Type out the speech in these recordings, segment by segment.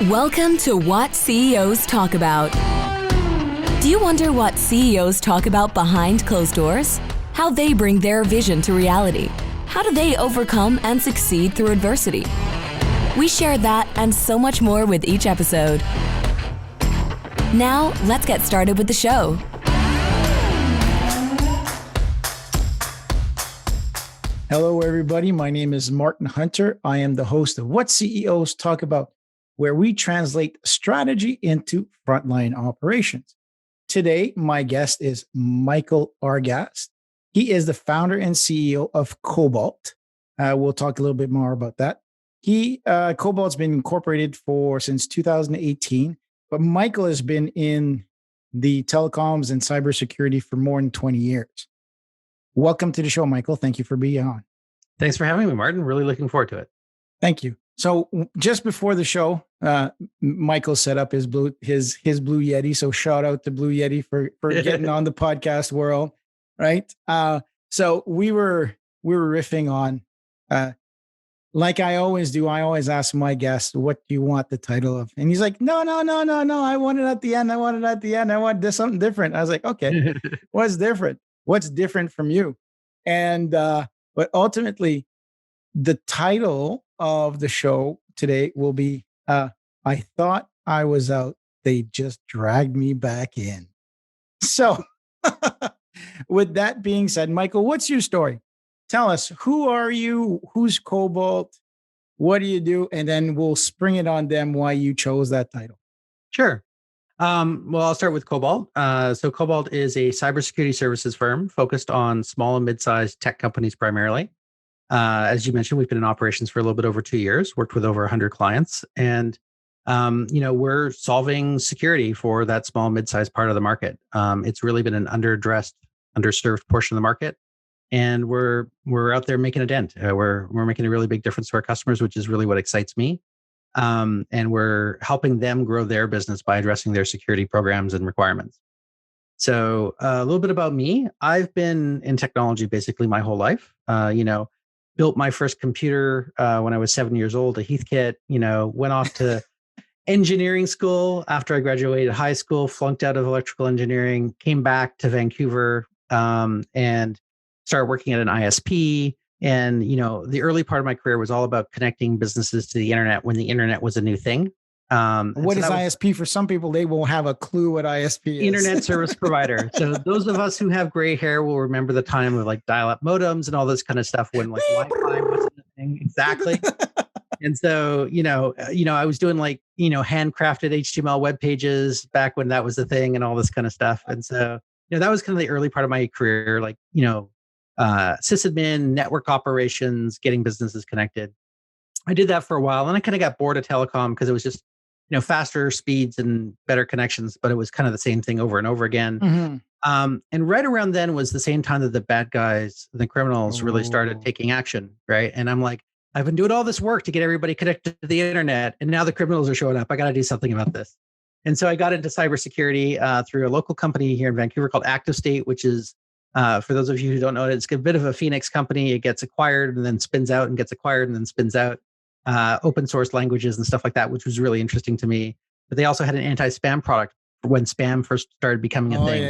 Welcome to What CEOs Talk About. Do you wonder what CEOs talk about behind closed doors? How they bring their vision to reality? How do they overcome and succeed through adversity? We share that and so much more with each episode. Now, let's get started with the show. Hello, everybody. My name is Martin Hunter. I am the host of What CEOs Talk About, where we translate strategy into frontline operations. Today, my guest is Michael Argast. He is the founder and CEO of Kobalt. We'll talk a little bit more about that. Kobalt's been incorporated since 2018, but Michael has been in the telecoms and cybersecurity for more than 20 years. Welcome to the show, Michael. Thank you for being on. Thanks for having me, Martin. Really looking forward to it. Thank you. So just before the show, Michael set up his Blue Yeti. So shout out to Blue Yeti for getting on the podcast world, right? So we were riffing on, like I always do. I always ask my guests, "What do you want the title of?" And he's like, "No. I want it at the end. I want something different." I was like, "Okay, what's different? What's different from you?" And but ultimately, the title of the show today will be, I thought I was out. They just dragged me back in. So with that being said, Michael, what's your story? Tell us, who are you? Who's Kobalt? What do you do? And then we'll spring it on them why you chose that title. Sure. Well, I'll start with Kobalt. So Kobalt is a cybersecurity services firm focused on small and mid-sized tech companies primarily. As you mentioned, we've been in operations for a little bit over 2 years, worked with over 100 clients. And, we're solving security for that small, mid-sized part of the market. It's really been an underaddressed, underserved portion of the market. And we're out there making a dent. We're making a really big difference to our customers, which is really what excites me. And we're helping them grow their business by addressing their security programs and requirements. So a little bit about me. I've been in technology basically my whole life. Built my first computer when I was 7 years old, a Heathkit, went off to engineering school after I graduated high school, flunked out of electrical engineering, came back to Vancouver and started working at an ISP. And, the early part of my career was all about connecting businesses to the internet when the internet was a new thing. What is ISP? For some people, they won't have a clue what ISP is. Internet service provider. So those of us who have gray hair will remember the time of like dial-up modems and all this kind of stuff when like Wi-Fi wasn't a thing. Exactly. And so, I was doing like, handcrafted HTML web pages back when that was the thing and all this kind of stuff. And so, that was kind of the early part of my career, like, sysadmin, network operations, getting businesses connected. I did that for a while and I kind of got bored of telecom because it was just, faster speeds and better connections, but it was kind of the same thing over and over again. Mm-hmm. And right around then was the same time that the bad guys, the criminals really started taking action, right? And I'm like, I've been doing all this work to get everybody connected to the internet, and now the criminals are showing up. I got to do something about this. And so I got into cybersecurity through a local company here in Vancouver called ActiveState, which is, for those of you who don't know it, it's a bit of a Phoenix company. It gets acquired and then spins out and gets acquired and then spins out. Open source languages and stuff like that, which was really interesting to me. But they also had an anti-spam product when spam first started becoming a thing.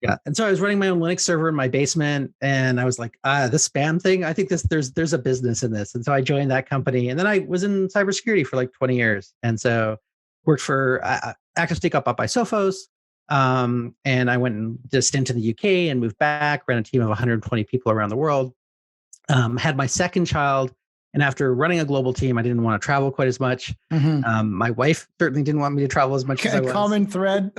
Yeah. And so I was running my own Linux server in my basement, and I was like, this spam thing, I think there's a business in this. And so I joined that company, and then I was in cybersecurity for like 20 years. And so worked for ActiveState, got bought by Sophos. And I went and did a stint in the UK and moved back, ran a team of 120 people around the world. Had my second child. And after running a global team, I didn't want to travel quite as much. Mm-hmm. My wife certainly didn't want me to travel as much as I was. Common thread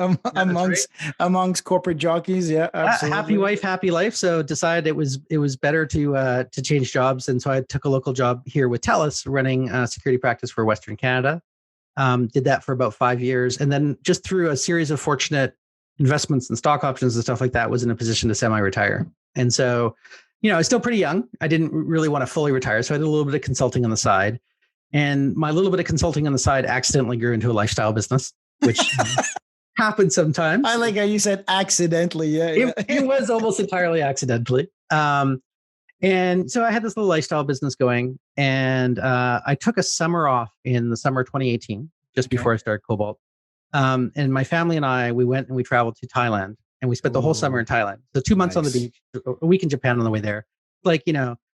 amongst corporate jockeys. Yeah, absolutely. Happy wife, happy life. So decided it was better to change jobs. And so I took a local job here with TELUS, running security practice for Western Canada. Did that for about 5 years. And then just through a series of fortunate investments and stock options and stuff like that, was in a position to semi-retire. And so, I was still pretty young. I didn't really want to fully retire. So I did a little bit of consulting on the side. And my little bit of consulting on the side accidentally grew into a lifestyle business, which happens sometimes. I like how you said accidentally. Yeah. It was almost entirely accidentally. And so I had this little lifestyle business going, and I took a summer off in the summer of 2018 just before I started Kobalt. And my family and I, we went and we traveled to Thailand, and we spent the whole summer in Thailand. So 2 months on the beach, a week in Japan on the way there. Like,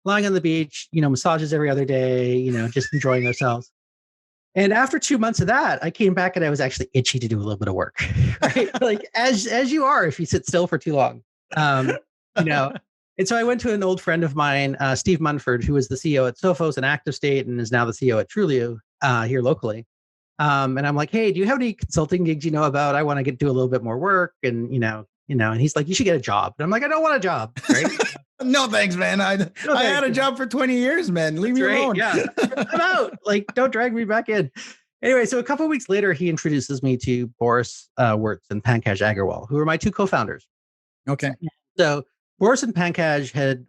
lying on the beach, massages every other day, just enjoying ourselves. And after 2 months of that, I came back and I was actually itchy to do a little bit of work, right? Like as you are, if you sit still for too long, And so I went to an old friend of mine, Steve Munford, who was the CEO at Sophos and Active State and is now the CEO at Trulio here locally. And I'm like, hey, do you have any consulting gigs you know about? I want to do a little bit more work. And, and he's like, you should get a job. And I'm like, I don't want a job, right? No, thanks, man. I had a job for 20 years, man. Leave me alone. Yeah, I'm out. Like, don't drag me back in. Anyway, so a couple of weeks later, he introduces me to Boris Wirtz and Pankaj Agarwal, who are my two co-founders. Okay. So Boris and Pankaj had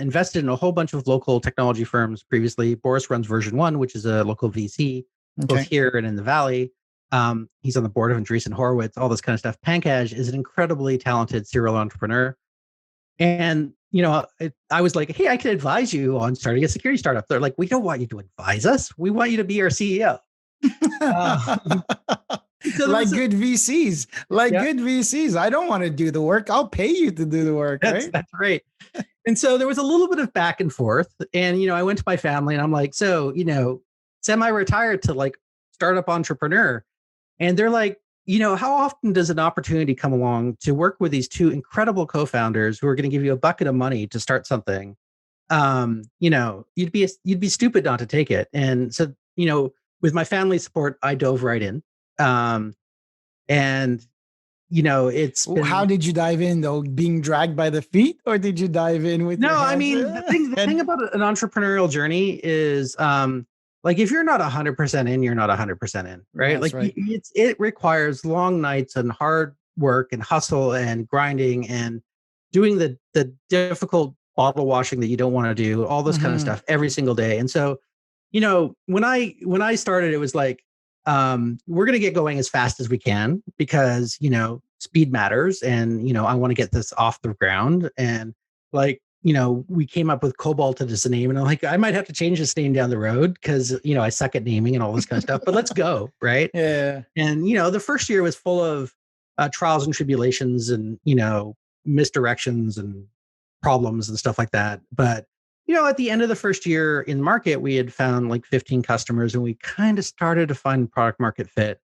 invested in a whole bunch of local technology firms previously. Boris runs Version 1, which is a local VC, both here and in the Valley. He's on the board of Andreessen Horowitz, all this kind of stuff. Pankaj is an incredibly talented serial entrepreneur. And, I was like, hey, I can advise you on starting a security startup. They're like, we don't want you to advise us. We want you to be our CEO. So good VCs, good VCs. I don't want to do the work. I'll pay you to do the work. That's right. And so there was a little bit of back and forth. And, I went to my family and I'm like, so, semi-retired to like startup entrepreneur. And they're like, how often does an opportunity come along to work with these two incredible co-founders who are going to give you a bucket of money to start something? You'd be stupid not to take it. And so, with my family support, I dove right in. It's been, how did you dive in though? Being dragged by the feet, or did you dive in with? No, I mean, the thing about an entrepreneurial journey is, if you're not 100% in, you're not 100% in, right? That's right. It requires long nights and hard work and hustle and grinding and doing the difficult bottle washing that you don't want to do, all this kind of stuff every single day. And so, when I started, it was like, we're going to get going as fast as we can because, speed matters. And, I want to get this off the ground. And we came up with Kobalt as a name, and I'm like, I might have to change this name down the road because, I suck at naming and all this kind of stuff, but let's go. Right. Yeah. And, the first year was full of trials and tribulations and, misdirections and problems and stuff like that. But, at the end of the first year in market, we had found like 15 customers and we kind of started to find product market fit.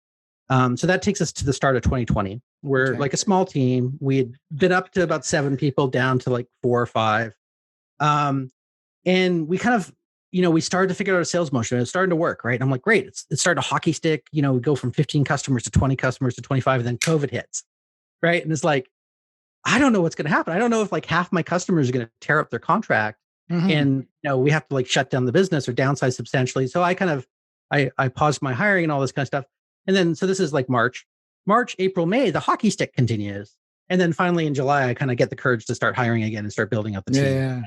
So that takes us to the start of 2020. We're like a small team. We had been up to about 7 people down to like 4 or 5. And we kind of, we started to figure out a sales motion. It's starting to work, right? And I'm like, great. It's starting to hockey stick. We go from 15 customers to 20 customers to 25, and then COVID hits, right? And it's like, I don't know what's going to happen. I don't know if like half my customers are going to tear up their contract. And we have to like shut down the business or downsize substantially. So I kind of I paused my hiring and all this kind of stuff. And then so this is like March, April, May, the hockey stick continues. And then finally in July, I kind of get the courage to start hiring again and start building up the team. Yeah.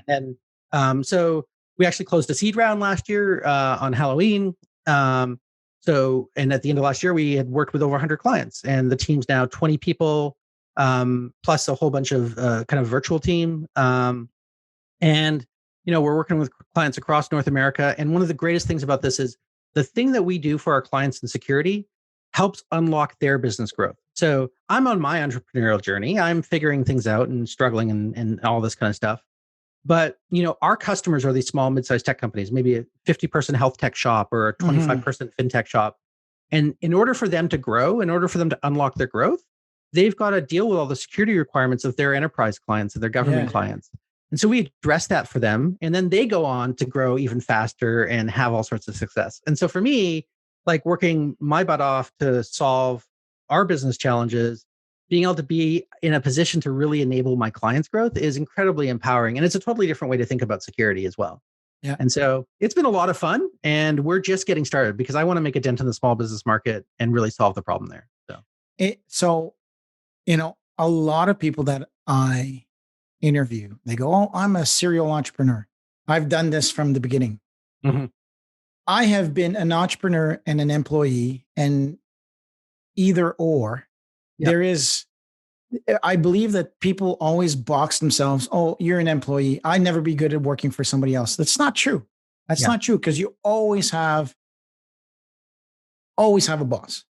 And so we actually closed a seed round last year on Halloween. And at the end of last year, we had worked with over 100 clients, and the team's now 20 people, plus a whole bunch of kind of virtual team. And we're working with clients across North America. And one of the greatest things about this is the thing that we do for our clients in security helps unlock their business growth. So I'm on my entrepreneurial journey. I'm figuring things out and struggling and all this kind of stuff. But, our customers are these small, mid-sized tech companies, maybe a 50-person health tech shop or a 25-person fintech shop. And in order for them to grow, in order for them to unlock their growth, they've got to deal with all the security requirements of their enterprise clients and their government clients. And so we address that for them, and then they go on to grow even faster and have all sorts of success. And so for me, like working my butt off to solve our business challenges, being able to be in a position to really enable my clients' growth is incredibly empowering. And it's a totally different way to think about security as well. Yeah. And so it's been a lot of fun, and we're just getting started because I want to make a dent in the small business market and really solve the problem there. So, a lot of people that I interview, they go, oh, I'm a serial entrepreneur. I've done this from the beginning. I have been an entrepreneur and an employee, and either or. There is, I believe that people always box themselves. Oh, you're an employee. I'd never be good at working for somebody else. That's not true. That's not true, because you always have always have a boss,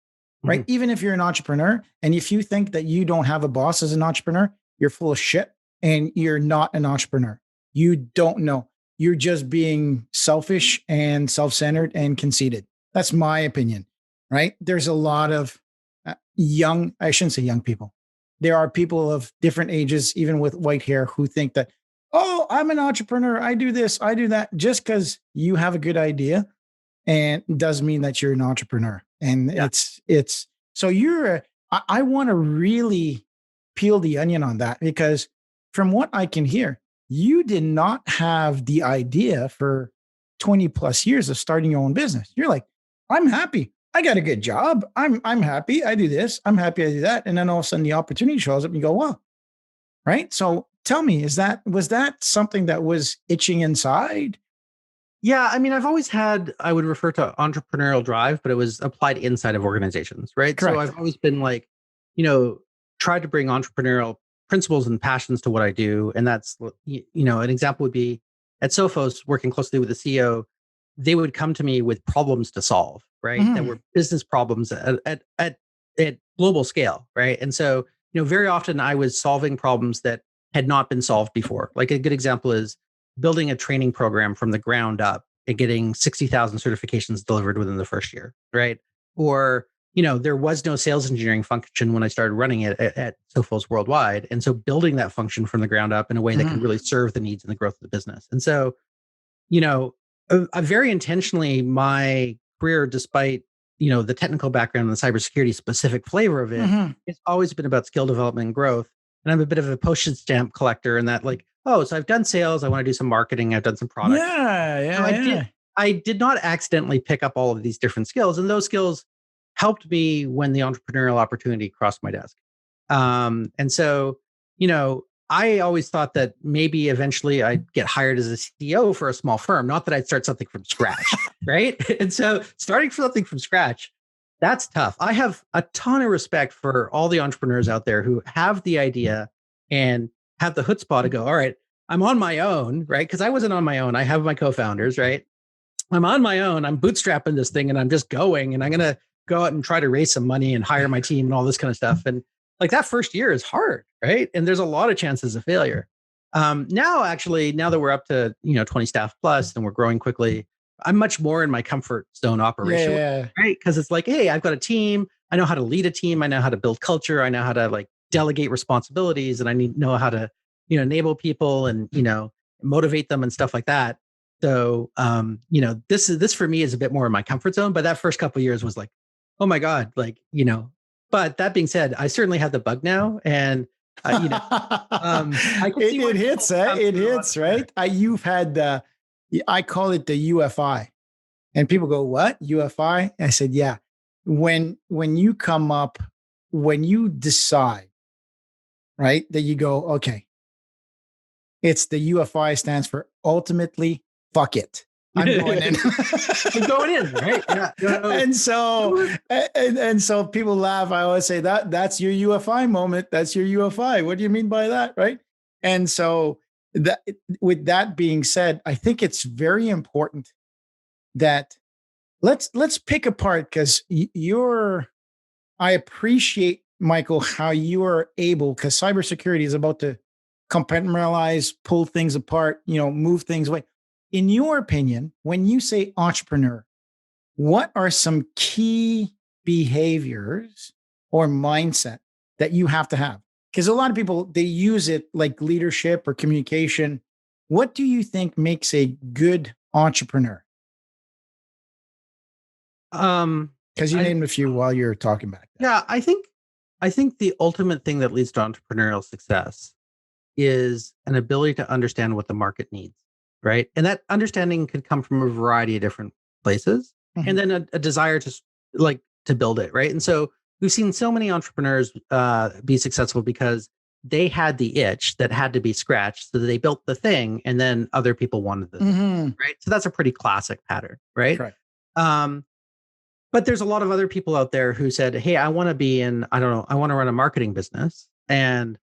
right? Mm-hmm. Even if you're an entrepreneur, and if you think that you don't have a boss as an entrepreneur, you're full of shit and you're not an entrepreneur. You don't know. You're just being selfish and self-centered and conceited. That's my opinion, right? There's a lot of I shouldn't say young people. There are people of different ages, even with white hair, who think that, oh, I'm an entrepreneur. I do this, I do that. Just because you have a good idea and does mean that you're an entrepreneur. And Yeah. it's so I want to really peel the onion on that, because from what I can hear, you did not have the idea for 20 plus years of starting your own business. You're like, I'm happy. I got a good job. I'm happy. I do this. I'm happy I do that. And then all of a sudden the opportunity shows up and you go, wow. Right. So tell me, was that something that was itching inside? Yeah, I mean, I've always had, I would refer to entrepreneurial drive, but it was applied inside of organizations, right? Correct. So I've always been like, tried to bring entrepreneurial principles and passions to what I do. And that's, an example would be at Sophos, working closely with the CEO, they would come to me with problems to solve, right? That were business problems at global scale, right? And so, very often I was solving problems that had not been solved before. Like a good example is building a training program from the ground up and getting 60,000 certifications delivered within the first year, right? Or, there was no sales engineering function when I started running it at Sophos worldwide. And so building that function from the ground up in a way that could really serve the needs and the growth of the business. And so, I very intentionally, my career, despite, the technical background and the cybersecurity specific flavor of it, it's always been about skill development and growth. And I'm a bit of a postage stamp collector in that, like, oh, so I've done sales. I want to do some marketing. I've done some products. Yeah. I did not accidentally pick up all of these different skills. And those skills helped me when the entrepreneurial opportunity crossed my desk. And so, I always thought that maybe eventually I'd get hired as a CEO for a small firm, not that I'd start something from scratch. Right. And so starting something from scratch, that's tough. I have a ton of respect for all the entrepreneurs out there who have the idea and have the chutzpah to go, all right, I'm on my own, right? Because I wasn't on my own. I have my co-founders, right? I'm on my own. I'm bootstrapping this thing and I'm just going and I'm going to go out and try to raise some money and hire my team and all this kind of stuff. And like that first year is hard, right? And there's a lot of chances of failure. Now that we're up to, 20 staff plus and we're growing quickly, I'm much more in my comfort zone operation, right? Because it's like, hey, I've got a team. I know how to lead a team. I know how to build culture. I know how to like delegate responsibilities, and I know how to, enable people and, motivate them and stuff like that. So, this for me is a bit more in my comfort zone. But that first couple of years was like, oh my God, like, but that being said, I certainly have the bug now. And, I can see it hits, it hits, right? You've had I call it the UFI, and people go, what UFI? I said, yeah. When you come up, when you decide, right, that you go, okay, it's the UFI stands for ultimately, fuck it. I'm going in. I'm going in, right? Yeah. And so people laugh. I always say that's your UFI moment. That's your UFI. What do you mean by that, right? And so that, with that being said, I think it's very important that let's pick apart, because I appreciate, Michael, how you are able, because cybersecurity is about to compartmentalize, pull things apart, move things away. In your opinion, when you say entrepreneur, what are some key behaviors or mindset that you have to have? Because a lot of people, they use it like leadership or communication. What do you think makes a good entrepreneur? Because you named a few while you're talking back. Yeah, I think the ultimate thing that leads to entrepreneurial success is an ability to understand what the market needs, right? And that understanding could come from a variety of different places, and then a desire to build it, right? And so we've seen so many entrepreneurs be successful because they had the itch that had to be scratched, so that they built the thing, and then other people wanted the thing, right? So that's a pretty classic pattern, right? Correct. But there's a lot of other people out there who said, hey, I want to run a marketing business. And,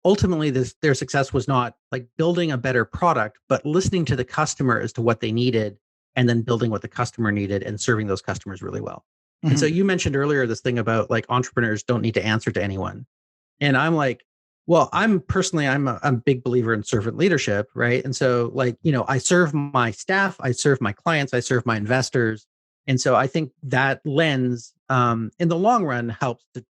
ultimately their success was not like building a better product, but listening to the customer as to what they needed and then building what the customer needed and serving those customers really well. And so you mentioned earlier this thing about like entrepreneurs don't need to answer to anyone. And I'm like, well, I'm a big believer in servant leadership, right? And so like, I serve my staff, I serve my clients, I serve my investors. And so I think that lens in the long run helps to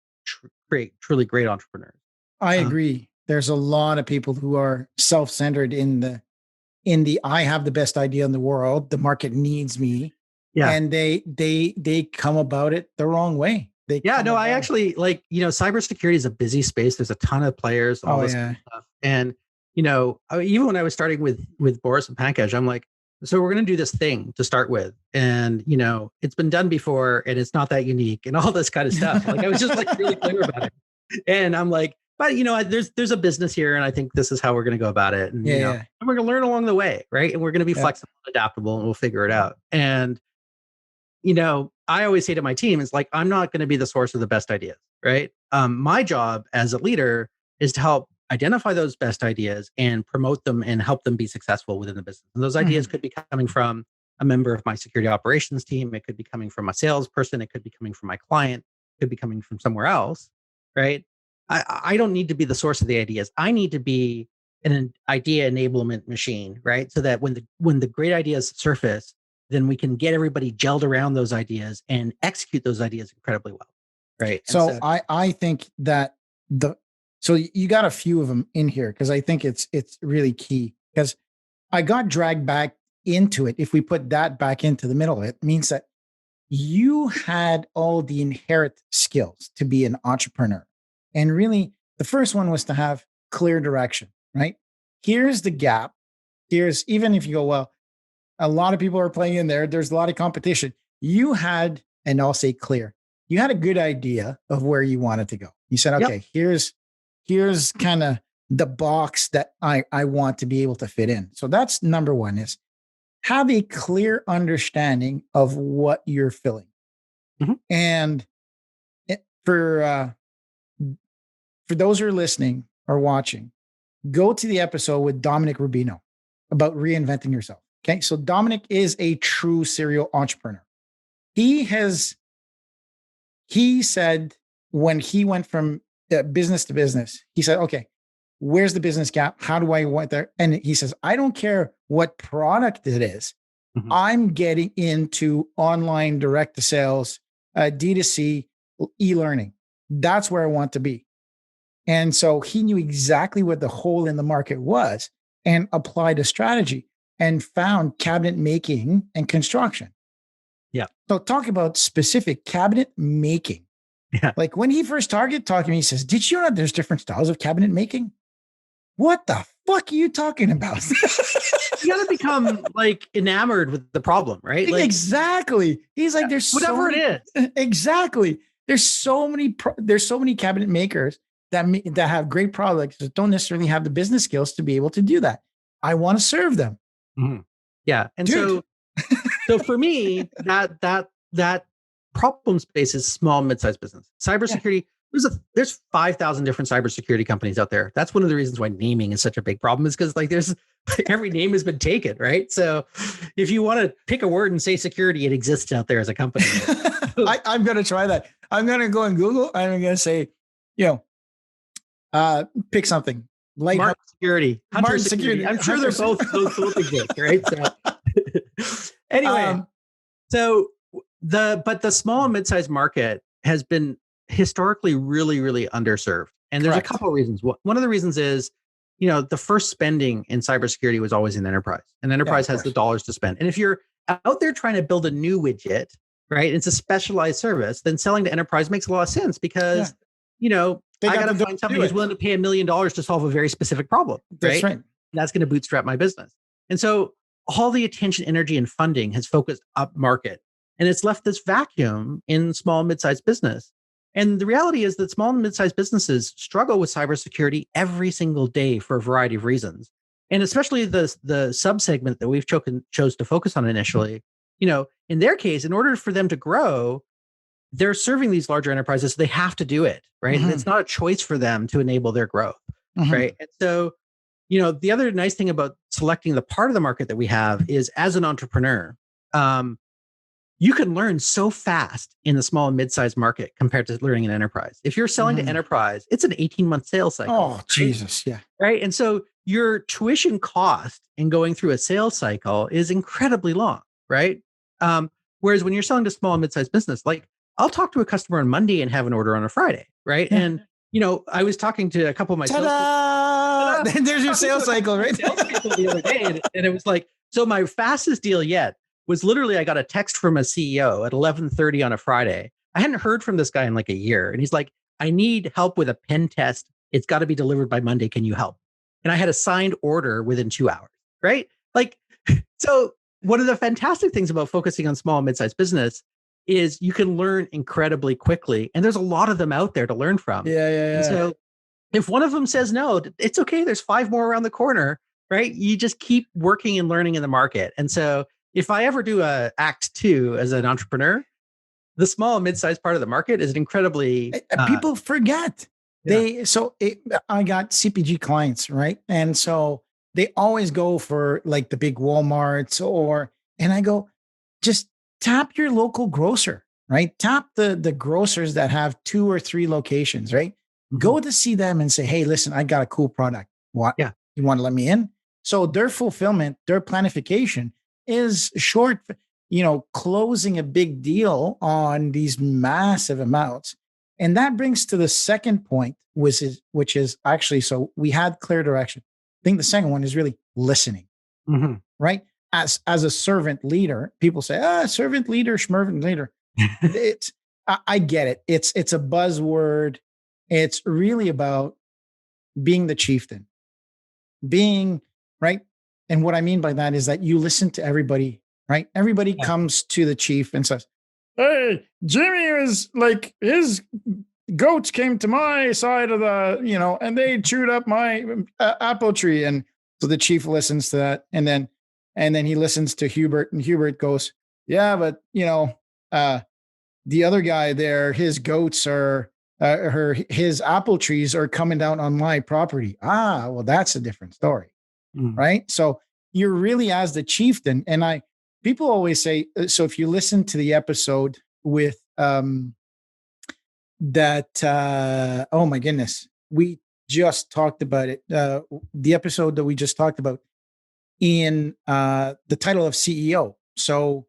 create truly great entrepreneurs. I agree. There's a lot of people who are self-centered in the I have the best idea in the world. The market needs me. Yeah. And they come about it the wrong way. I actually like, cybersecurity is a busy space. There's a ton of players, all this kind of stuff. And, even when I was starting with Boris and Pankaj, I'm like, so we're going to do this thing to start with. And, it's been done before and it's not that unique and all this kind of stuff. Like I was just like really clear about it. And I'm like, but there's a business here and I think this is how we're going to go about it. And, and we're going to learn along the way. Right. And we're going to be flexible, adaptable, and we'll figure it out. And, I always say to my team, it's like, I'm not going to be the source of the best ideas, right? My job as a leader is to help identify those best ideas and promote them and help them be successful within the business. And those ideas could be coming from a member of my security operations team. It could be coming from a salesperson. It could be coming from my client. It could be coming from somewhere else, right? I don't need to be the source of the ideas. I need to be an idea enablement machine, right? So that when the great ideas surface, then we can get everybody gelled around those ideas and execute those ideas incredibly well, right? So I think that so you got a few of them in here because I think it's really key because I got dragged back into it. If we put that back into the middle, it means that you had all the inherent skills to be an entrepreneur. And really, the first one was to have clear direction, right? Here's the gap. Even if you go, well, a lot of people are playing in there. There's a lot of competition. You had, and I'll say clear, you had a good idea of where you wanted to go. You said, okay, here's kind of the box that I want to be able to fit in. So that's number one is have a clear understanding of what you're filling. And for those who are listening or watching, go to the episode with Dominic Rubino about reinventing yourself. Okay. So Dominic is a true serial entrepreneur. He said when he went from business to business, he said, okay, where's the business gap? How do I want there? And he says, I don't care what product it is. I'm getting into online direct to sales, D2C, e-learning. That's where I want to be. And so he knew exactly what the hole in the market was and applied a strategy and found cabinet making and construction. Yeah. So talk about specific cabinet making. Yeah. Like when he first started talking to me, he says, did you know there's different styles of cabinet making? What the fuck are you talking about? You got to become like enamored with the problem, right? Like, exactly. He's like, there's whatever it is. Exactly. There's so many cabinet makers that have great products that don't necessarily have the business skills to be able to do that. I want to serve them. Yeah. And so for me, that problem space is small, mid-sized business. Cybersecurity, there's 5,000 different cybersecurity companies out there. That's one of the reasons why naming is such a big problem is because like there's every name has been taken, right? So if you want to pick a word and say security, it exists out there as a company. I'm going to try that. I'm going to go on Google. I'm going to say, pick something. Martin security. Martin security. I'm sure they're both exist, right? So anyway, but the small and mid-sized market has been historically really, really underserved. And there's a couple of reasons. One of the reasons is, the first spending in cybersecurity was always in enterprise. And enterprise has the dollars to spend. And if you're out there trying to build a new widget, right, it's a specialized service, then selling to enterprise makes a lot of sense because, I got to find somebody who's willing to pay $1 million to solve a very specific problem. That's right. That's going to bootstrap my business. And so all the attention, energy, and funding has focused up market. And it's left this vacuum in small and mid-sized business. And the reality is that small and mid-sized businesses struggle with cybersecurity every single day for a variety of reasons. And especially the sub-segment that we've chose to focus on initially, in their case, in order for them to grow, they're serving these larger enterprises. So they have to do it, right? And it's not a choice for them to enable their growth, right? And so, the other nice thing about selecting the part of the market that we have is as an entrepreneur, you can learn so fast in the small and mid-sized market compared to learning in enterprise. If you're selling to enterprise, it's an 18-month sales cycle. Oh, right? Jesus. Yeah. Right. And so your tuition cost in going through a sales cycle is incredibly long. Right. Whereas when you're selling to small and mid-sized business, like I'll talk to a customer on Monday and have an order on a Friday. Right. Yeah. And, I was talking to a couple of my Ta-da! There's your sales cycle, right? Sales people the other day. And it was like, so my fastest deal yet was literally, I got a text from a CEO at 11:30 on a Friday. I hadn't heard from this guy in like a year. And he's like, I need help with a pen test. It's got to be delivered by Monday. Can you help? And I had a signed order within 2 hours, right? Like, so one of the fantastic things about focusing on small and mid-sized business is you can learn incredibly quickly. And there's a lot of them out there to learn from. Yeah. And so if one of them says no, it's okay. There's 5 more around the corner, right? You just keep working and learning in the market. And so if I ever do a act 2 as an entrepreneur, the small and mid-sized part of the market is an incredibly people forget. I got CPG clients, right? And so they always go for like the big Walmarts and I go, just tap your local grocer, right? Tap the grocers that have 2 or 3 locations, right? Go to see them and say, hey, listen, I got a cool product. What? Yeah. You want to let me in? So their fulfillment, their planification is short, closing a big deal on these massive amounts. And that brings to the second point, which is actually, so we had clear direction. I think the second one is really listening, right? As a servant leader, people say, servant leader, schmervant leader. I get it. It's a buzzword. It's really about being the chieftain, being right. And what I mean by that is that you listen to everybody, right? Everybody comes to the chief and says, hey, Jimmy is like, his goats came to my side of the, and they chewed up my apple tree. And so the chief listens to that. And then he listens to Hubert, and Hubert goes, yeah, but the other guy there, his goats are, his apple trees are coming down on my property. Well, that's a different story. Right. So you're really as the chieftain. And people always say, so if you listen to the episode with oh my goodness, we just talked about it. The episode that we just talked about in the title of CEO. So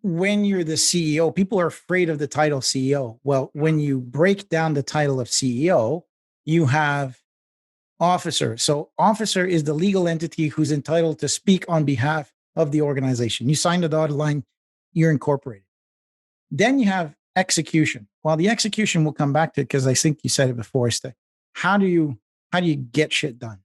when you're the CEO, people are afraid of the title CEO. Well, when you break down the title of CEO, you have officer. So officer is the legal entity who's entitled to speak on behalf of the organization. You sign the dotted line, you're incorporated. Then you have execution. Well, the execution will come back to it because I think you said it before. Is that how do you get shit done,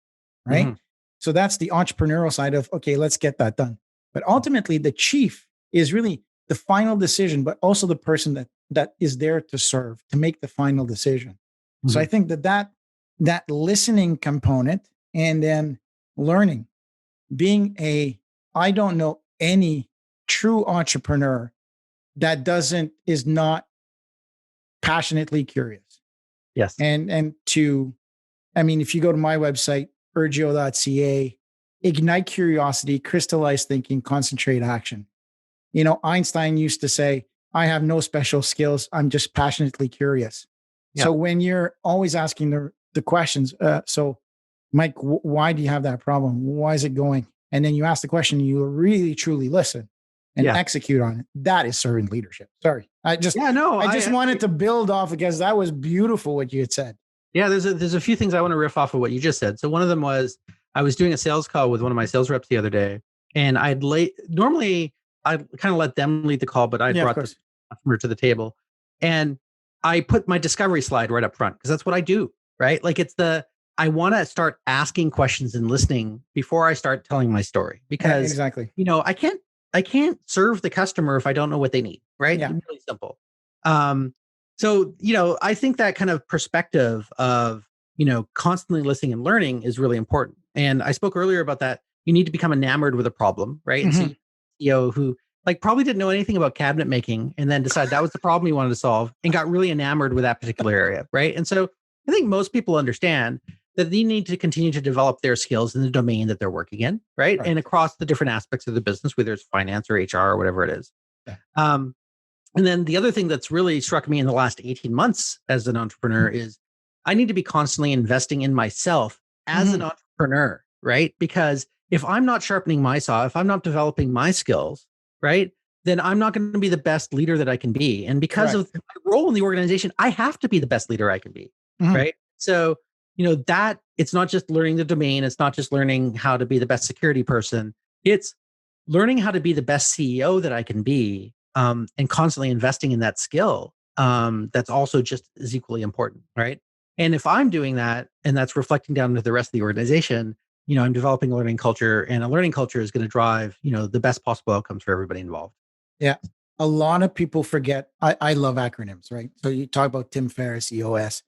right? So that's the entrepreneurial side of, okay, let's get that done. But ultimately, the chief is really the final decision, but also the person that is there to serve, to make the final decision. So I think that listening component, and then learning, I don't know any true entrepreneur that is not passionately curious. Yes. And if you go to my website, urgio.ca, ignite curiosity, crystallize thinking, concentrate action. Einstein used to say, I have no special skills. I'm just passionately curious. Yeah. So when you're always asking the questions, so Mike, why do you have that problem? Why is it going? And then you ask the question, you really truly listen and execute on it. That is servant leadership. Sorry. I just wanted to build off because that was beautiful what you had said. Yeah, there's a few things I want to riff off of what you just said. So one of them was I was doing a sales call with one of my sales reps the other day, and normally I'd kind of let them lead the call, but I brought the customer to the table, and I put my discovery slide right up front because that's what I do, right? Like I want to start asking questions and listening before I start telling my story because exactly. I can't serve the customer if I don't know what they need, right? Yeah. It's really simple. So, I think that kind of perspective of, constantly listening and learning is really important. And I spoke earlier about that. You need to become enamored with a problem, right? Mm-hmm. And so, who probably didn't know anything about cabinet making and then decided that was the problem he wanted to solve and got really enamored with that particular area, right? And so I think most people understand that they need to continue to develop their skills in the domain that they're working in, right? Right. And across the different aspects of the business, whether it's finance or HR or whatever it is. Yeah. And then the other thing that's really struck me in the last 18 months as an entrepreneur is I need to be constantly investing in myself as an entrepreneur, right? Because if I'm not sharpening my saw, if I'm not developing my skills, right, then I'm not going to be the best leader that I can be. And because of my role in the organization, I have to be the best leader I can be, right? So, that it's not just learning the domain. It's not just learning how to be the best security person. It's learning how to be the best CEO that I can be, and constantly investing in that skill. That's also just as equally important, right? And if I'm doing that, and that's reflecting down to the rest of the organization, I'm developing a learning culture, and a learning culture is going to drive, the best possible outcomes for everybody involved. Yeah. A lot of people forget. I love acronyms, right? So you talk about Tim Ferriss, EOS.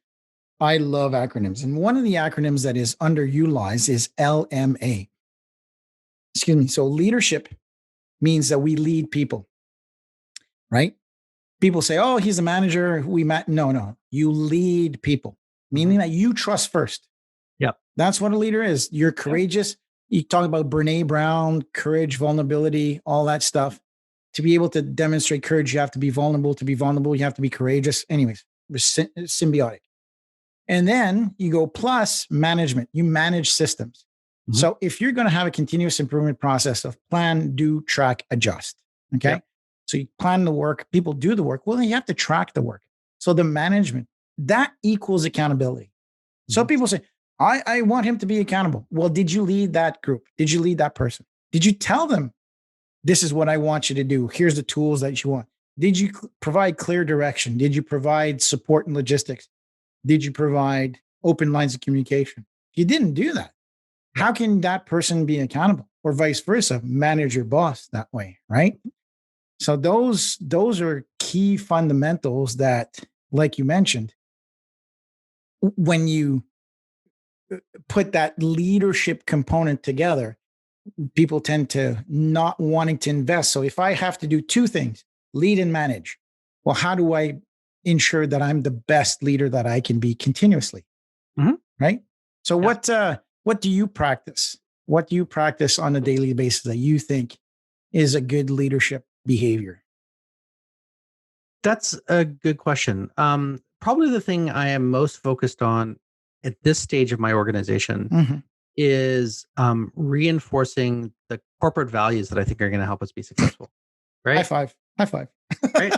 I love acronyms. And one of the acronyms that is underutilized is LMA. Excuse me. So leadership means that we lead people, right? People say, oh, he's a manager. We met. No. You lead people, meaning that you trust first. Yep. That's what a leader is. You're courageous. You talk about Brene Brown, courage, vulnerability, all that stuff. To be able to demonstrate courage, you have to be vulnerable. To be vulnerable, you have to be courageous. Anyways, symbiotic. And then you go plus management. You manage systems. So if you're going to have a continuous improvement process of plan, do, track, adjust. Okay. Yep. So you plan the work, people do the work. Well, then you have to track the work. So the management, that equals accountability. So people say, I want him to be accountable. Well, did you lead that group? Did you lead that person? Did you tell them, this is what I want you to do? Here's the tools that you want. Did you provide clear direction? Did you provide support and logistics? Did you provide open lines of communication? If you didn't do that, how can that person be accountable? Or vice versa, manage your boss that way, right? So those are key fundamentals that, like you mentioned, when you put that leadership component together, people tend to not wanting to invest. So if I have to do two things, lead and manage, well, how do I ensure that I'm the best leader that I can be continuously? Right? So what do you practice? What do you practice on a daily basis that you think is a good leadership behavior? That's a good question. Probably the thing I am most focused on at this stage of my organization is reinforcing the corporate values that I think are going to help us be successful. Right? High five. Right?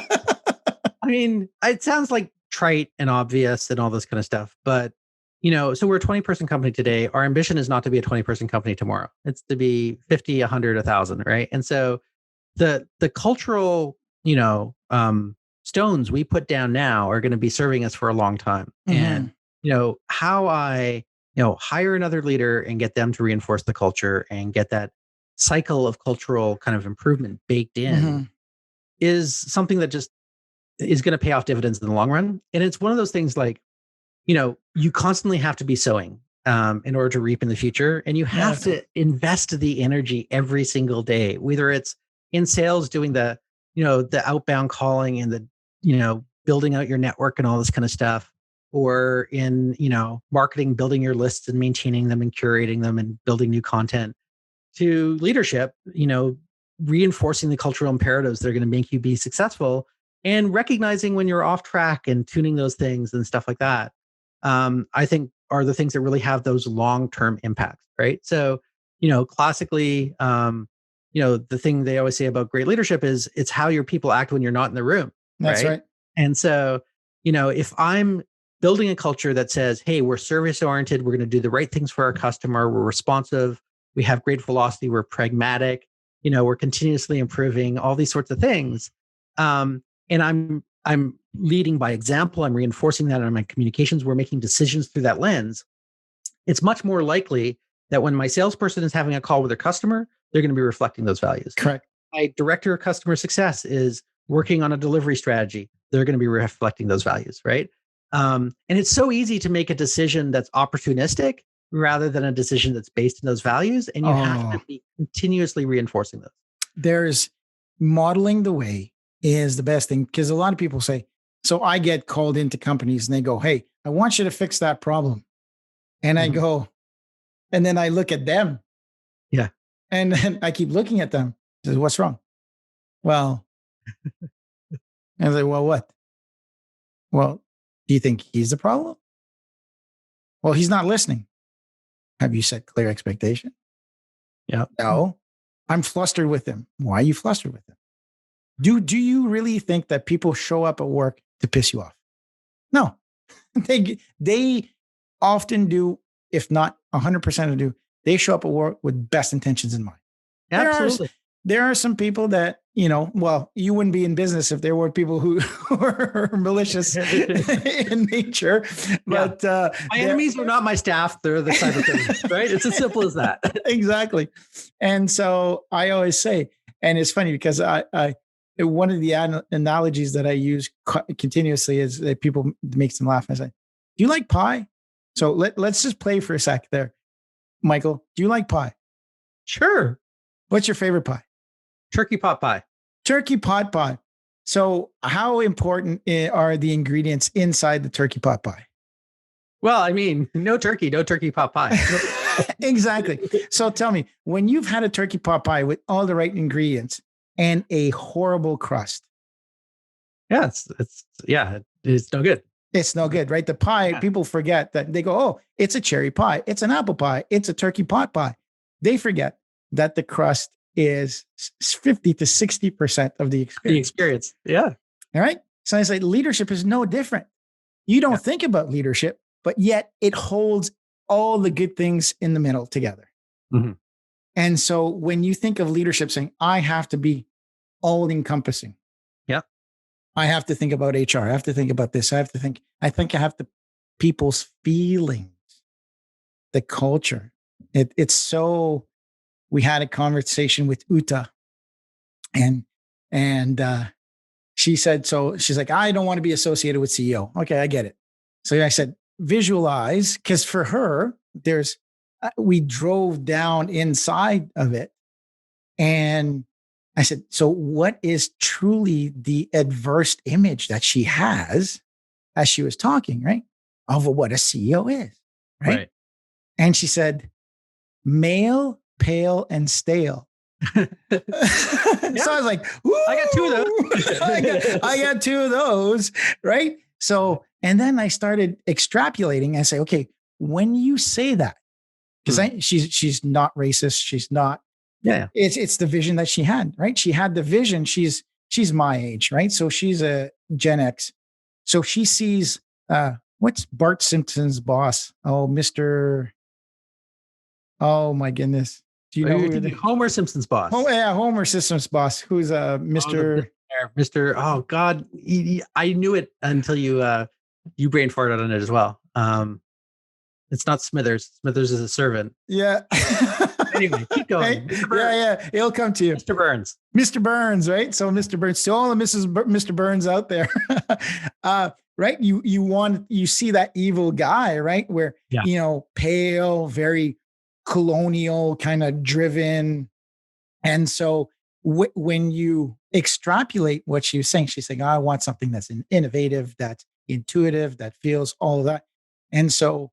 I mean, it sounds like trite and obvious and all this kind of stuff, but so we're a 20-person company today. Our ambition is not to be a 20-person company tomorrow. It's to be 50, 100, 1,000, right? And so the cultural, stones we put down now are going to be serving us for a long time. And how I hire another leader and get them to reinforce the culture and get that cycle of cultural kind of improvement baked in is something that just is going to pay off dividends in the long run. And it's one of those things like, you constantly have to be sowing in order to reap in the future. And you have to invest the energy every single day, whether it's in sales, doing the outbound calling and the, building out your network and all this kind of stuff, or in, marketing, building your lists and maintaining them and curating them and building new content, to leadership, reinforcing the cultural imperatives that are going to make you be successful and recognizing when you're off track and tuning those things and stuff like that. I think are the things that really have those long-term impacts, right? So, classically, the thing they always say about great leadership is it's how your people act when you're not in the room. That's right. And so, if I'm building a culture that says, hey, we're service oriented, we're going to do the right things for our customer, we're responsive, we have great velocity, we're pragmatic, we're continuously improving, all these sorts of things. And I'm leading by example. I'm reinforcing that in my communications. We're making decisions through that lens. It's much more likely that when my salesperson is having a call with their customer, they're going to be reflecting those values. Correct. My director of customer success is working on a delivery strategy. They're going to be reflecting those values, right? And it's so easy to make a decision that's opportunistic rather than a decision that's based in those values. And you have to be continuously reinforcing those. There's modeling the way is the best thing, because a lot of people say, so I get called into companies and they go, hey, I want you to fix that problem. And I go, and then I look at them. Yeah. And then I keep looking at them. I said, what's wrong? Well, I was like, well, what? Well, do you think he's the problem? Well, he's not listening. Have you set clear expectation? Yeah. No. I'm flustered with him. Why are you flustered with him? Do you really think that people show up at work to piss you off? No. They often do, if not 100% of do, they show up at work with best intentions in mind. Absolutely. There are some people that, well, you wouldn't be in business if there were people who were malicious in nature. But my enemies are not my staff. They're the cyber criminals, right? It's as simple as that. Exactly. And so I always say, and it's funny because I one of the analogies that I use continuously is that people makes them laugh. I say, do you like pie? So let's just play for a sec there. Michael, do you like pie? Sure. What's your favorite pie? Turkey pot pie. Turkey pot pie. So how important are the ingredients inside the turkey pot pie? Well, I mean, no turkey pot pie. Exactly. So tell me, when you've had a turkey pot pie with all the right ingredients and a horrible crust. Yeah, it's no good. It's no good, right? The pie, people forget that. They go, oh, it's a cherry pie. It's an apple pie. It's a turkey pot pie. They forget that the crust is 50 to 60% of the experience. Yeah. All right. So I say leadership is no different. You don't think about leadership, but yet it holds all the good things in the middle together. Mm-hmm. And so when you think of leadership saying, I have to be all encompassing. Yeah. I have to think about HR. I have to think about this. I think I have to people's feelings, the culture. It's so, we had a conversation with Uta and she said, so she's like, I don't want to be associated with CEO. Okay. I get it. So I said, visualize. Cause for her, we drove down inside of it. And I said, so what is truly the adverse image that she has as she was talking, right? Of what a CEO is, right? And she said, male, pale, and stale. So I was like, I got two of those. I got two of those, right? So, and then I started extrapolating and say, okay, when you say that, because she's not racist, she's not. Yeah, it's the vision that she had, right? She had the vision. She's my age, right? So she's a Gen X. So she sees what's Bart Simpson's boss? Oh, Mr. Oh my goodness. Do you know Homer Simpson's boss? Oh yeah, Homer Simpson's boss, who's Mr. Mr. Oh God, I knew it until you brain farted on it as well. It's not Smithers. Smithers is a servant. Yeah. Anyway, keep going. Yeah. It'll come to you. Mr. Burns. Mr. Burns, right? So Mr. Burns, to all the Mr. Burns out there, right? You see that evil guy, right? Where, pale, very colonial, kind of driven. And so when you extrapolate what she was saying, she's saying, I want something that's innovative, that's intuitive, that feels all of that. And so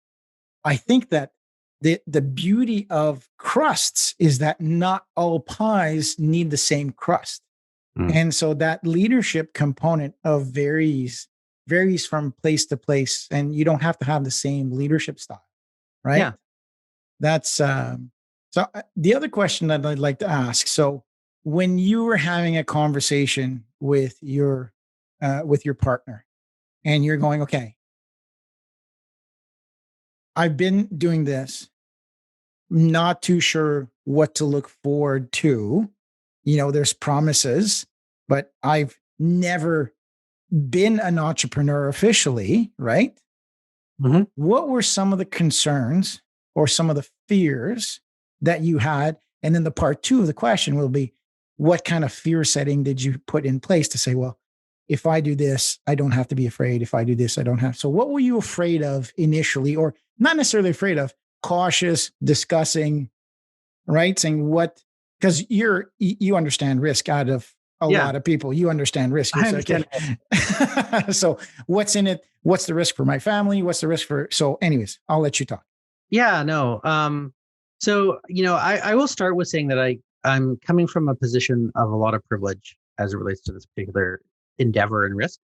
I think that the beauty of crusts is that not all pies need the same crust. And so that leadership component of varies from place to place, and you don't have to have the same leadership style, right? Yeah. That's so the other question that I'd like to ask. So when you were having a conversation with your partner and you're going, okay, I've been doing this, not too sure what to look forward to. There's promises, but I've never been an entrepreneur officially, right? Mm-hmm. What were some of the concerns or some of the fears that you had? And then the part two of the question will be, what kind of fear setting did you put in place to say, well, if I do this, I don't have to be afraid. If I do this, I don't have. So what were you afraid of initially, or not necessarily afraid of, cautious, discussing, right? Saying what, because you understand risk out of a lot of people. You understand risk. I understand. So what's in it? What's the risk for my family? What's the risk for? So anyways, I'll let you talk. Yeah, no. So, I will start with saying that I'm coming from a position of a lot of privilege as it relates to this particular endeavor and risk.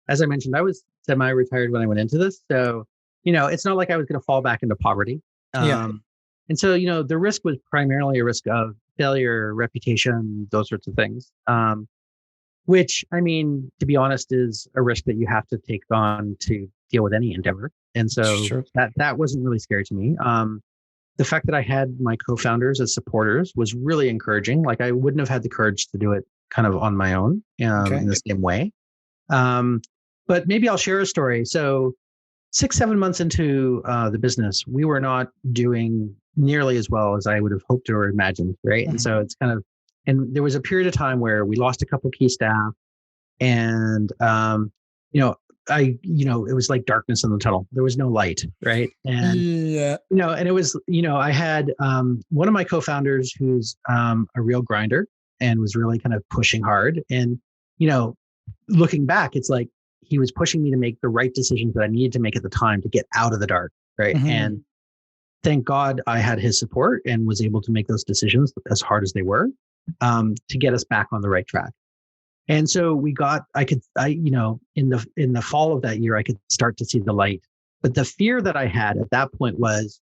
As I mentioned, I was semi-retired when I went into this. So, it's not like I was going to fall back into poverty. Yeah, And so, the risk was primarily a risk of failure, reputation, those sorts of things. Which, I mean, to be honest, is a risk that you have to take on to deal with any endeavor. And so sure. that wasn't really scary to me. The fact that I had my co-founders as supporters was really encouraging. Like I wouldn't have had the courage to do it kind of on my own Okay. in the same way. But maybe I'll share a story. So 6, 7 months into the business, we were not doing nearly as well as I would have hoped or imagined, right? And Mhm. so it's kind of, and there was a period of time where we lost a couple key staff, and you know, it was like darkness in the tunnel. There was no light, right? And Yeah. and it was, I had one of my co-founders who's a real grinder and was really kind of pushing hard. And you know, looking back, it's like he was pushing me to make the right decisions that I needed to make at the time to get out of the dark, right? Mhm. And thank God I had his support and was able to make those decisions as hard as they were, to get us back on the right track. And so in the fall of that year, I could start to see the light. But the fear that I had at that point was,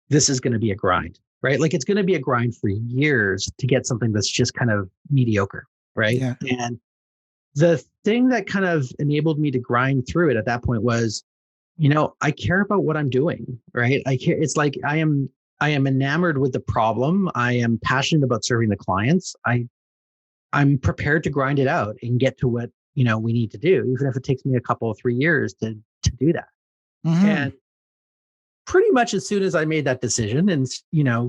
this is going to be a grind, right? Like it's going to be a grind for years to get something that's just kind of mediocre, right? Yeah. And the thing that kind of enabled me to grind through it at that point was, I care about what I'm doing, right? I care. It's like I am enamored with the problem. I am passionate about serving the clients. I'm prepared to grind it out and get to what we need to do, even if it takes me a couple of 3 years to do that. Mhm. And pretty much as soon as I made that decision and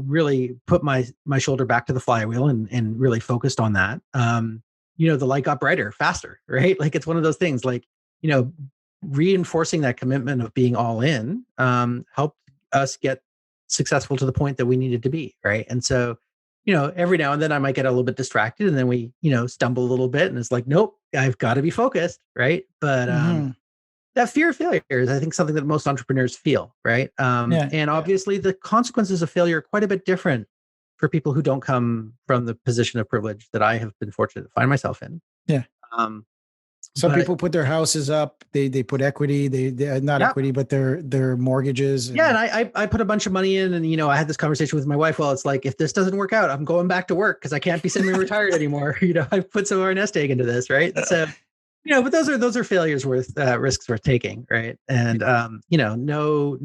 really put my shoulder back to the flywheel and really focused on that, the light got brighter faster, right? Like it's one of those things, like reinforcing that commitment of being all in helped us get successful to the point that we needed to be, right? And so every now and then I might get a little bit distracted and then we stumble a little bit and it's like, nope, I've got to be focused, right? But Mhm. that fear of failure is, I think, something that most entrepreneurs feel, right? Yeah. And obviously, the consequences of failure are quite a bit different for people who don't come from the position of privilege that I have been fortunate to find myself in. Yeah. Um, Some but people put their houses up. They put equity. They not yeah, equity, but their mortgages yeah, and and I put a bunch of money in, and I had this conversation with my wife. Well, it's like, if this doesn't work out, I'm going back to work because I can't be semi-retired anymore. I put some of our nest egg into this, right? So but those are failures worth risks worth taking, right? And no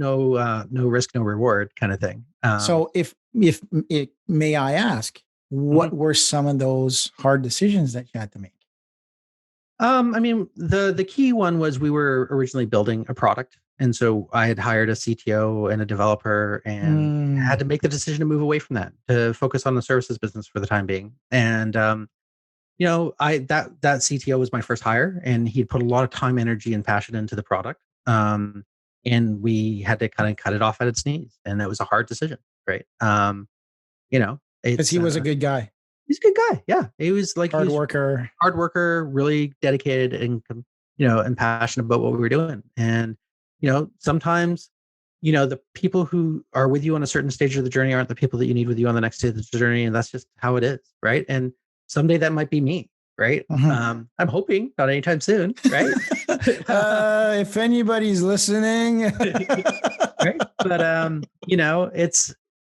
risk, no reward kind of thing. so if it may I ask, Mhm. what were some of those hard decisions that you had to make? I mean, the key one was we were originally building a product, and so I had hired a CTO and a developer, and had Mm, to make the decision to move away from that to focus on the services business for the time being. And I that CTO was my first hire, and he'd put a lot of time, energy, and passion into the product. And we had to kind of cut it off at its knees, and it was a hard decision, right? because It's he was a good guy, he's a good guy, yeah. He was like hard he's worker. hard worker, really dedicated, and and passionate about what we were doing. And sometimes the people who are with you on a certain stage of the journey aren't the people that you need with you on the next stage of the journey, and that's just how it is, right? And someday that might be me, right? Mhm. I'm hoping not anytime soon, right? If anybody's listening, Right, but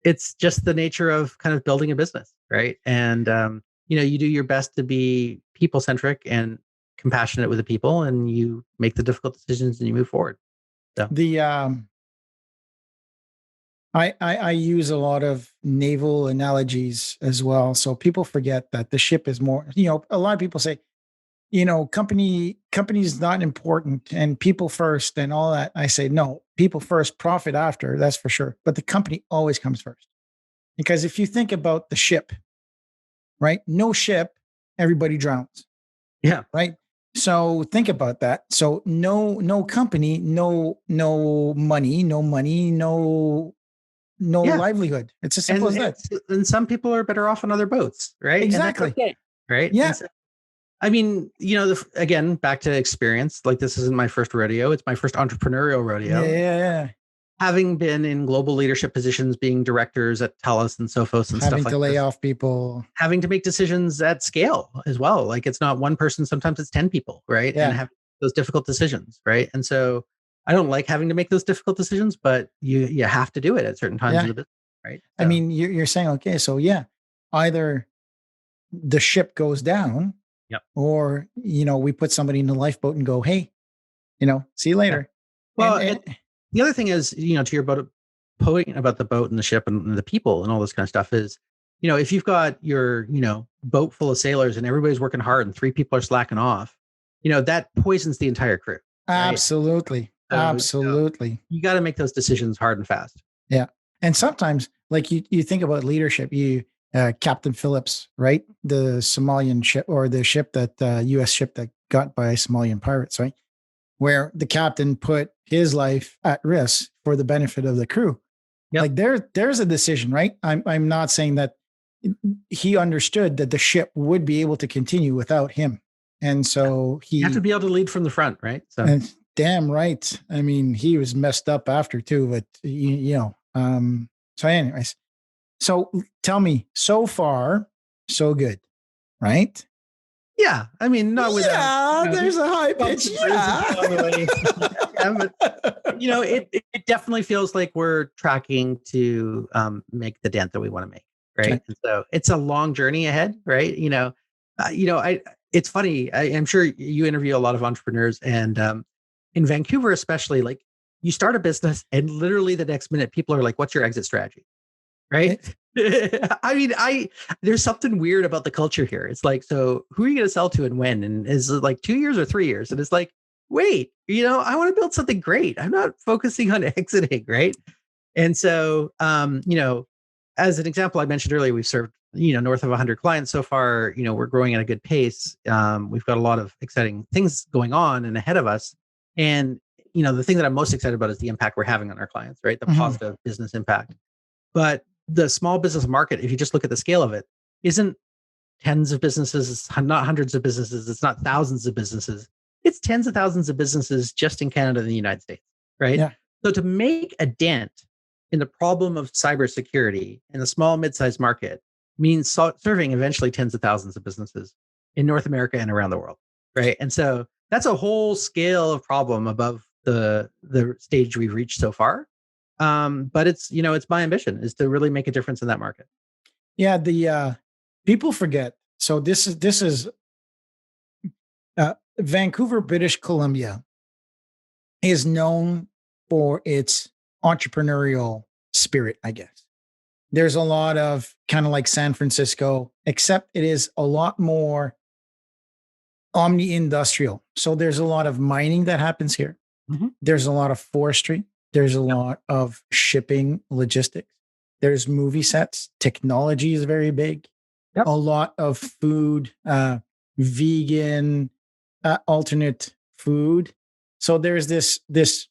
it's just the nature of kind of building a business, right? And you do your best to be people centric and compassionate with the people, and you make the difficult decisions and you move forward. So the I use a lot of naval analogies as well. So people forget that the ship is more, a lot of people say, company's not important and people first and all that. I say, no, people first, profit after, that's for sure. But the company always comes first. Because if you think about the ship, right? No ship, everybody drowns, yeah, right? So think about that. So no company, no money, no yeah, livelihood. It's as simple and as that. and some people are better off on other boats, right? And that's Exactly. okay, right? And Yeah. so, I mean, again, back to experience. Like this isn't my first rodeo; it's my first entrepreneurial Yeah. rodeo. Yeah. Yeah. having been in global leadership positions, being directors at TELUS and Sophos and Having stuff like to lay this, off people. having to make decisions at scale as well. Like it's not one person, sometimes it's 10 people, right? Yeah. And have those difficult decisions, right? And so I don't like having to make those difficult decisions, but you have to do it at certain times Yeah. of the business, right? I mean, you're saying, okay, so yeah, either the ship goes down, Yep. or, we put somebody in the lifeboat and go, hey, see you later. Well, And the other thing is, to your point about the boat and the ship and the people and all this kind of stuff is, if you've got your, boat full of sailors and everybody's working hard and 3 people are slacking off, that poisons the entire crew. Right? absolutely. So, Absolutely. you got to make those decisions hard and fast. Yeah. And sometimes, like you think about leadership, Captain Phillips, right? The Somalian ship, or the ship that US ship that got by Somalian pirates, right? Where the captain put his life at risk for the benefit of the crew. Yep. Like there's a decision, right? I'm not saying that he understood that the ship would be able to continue without him. And so you have to be able to lead from the front, right? So and damn right. I mean, he was messed up after too, but so anyways, so tell me, so far, so good, right? yeah, I mean, not without. There's a high pitch. Yeah. But, it definitely feels like we're tracking to make the dent that we want to make, right? Okay. And so it's a long journey ahead, right? It's funny. I'm sure you interview a lot of entrepreneurs, and in Vancouver, especially, like you start a business, and literally the next minute, people are like, "What's your exit strategy?" Right? I mean, there's something weird about the culture here. It's like, so who are you going to sell to and when? And is it like 2 years or 3 years? And it's like, wait, I want to build something great. I'm not focusing on exiting, right? And so, as an example, I mentioned earlier, we've served, north of 100 clients so far. We're growing at a good pace. We've got a lot of exciting things going on and ahead of us. And, the thing that I'm most excited about is the impact we're having on our clients, right? The positive business impact. But the small business market, if you just look at the scale of it, isn't tens of businesses, it's not hundreds of businesses, it's not thousands of businesses. It's tens of thousands of businesses just in Canada and the United States, right? Yeah. So to make a dent in the problem of cybersecurity in the small, mid-sized market means serving eventually tens of thousands of businesses in North America and around the world, right? And so that's a whole scale of problem above the stage we've reached so far. But it's my ambition is to really make a difference in that market. Yeah. The people forget. So this is Vancouver, British Columbia is known for its entrepreneurial spirit, I guess. There's a lot of kind of like San Francisco, except it is a lot more omni-industrial. So there's a lot of mining that happens here. Mm-hmm. There's a lot of forestry. There's a lot of shipping, logistics. There's movie sets. Technology is very big. Yep. A lot of food, vegan, alternate food. So there's this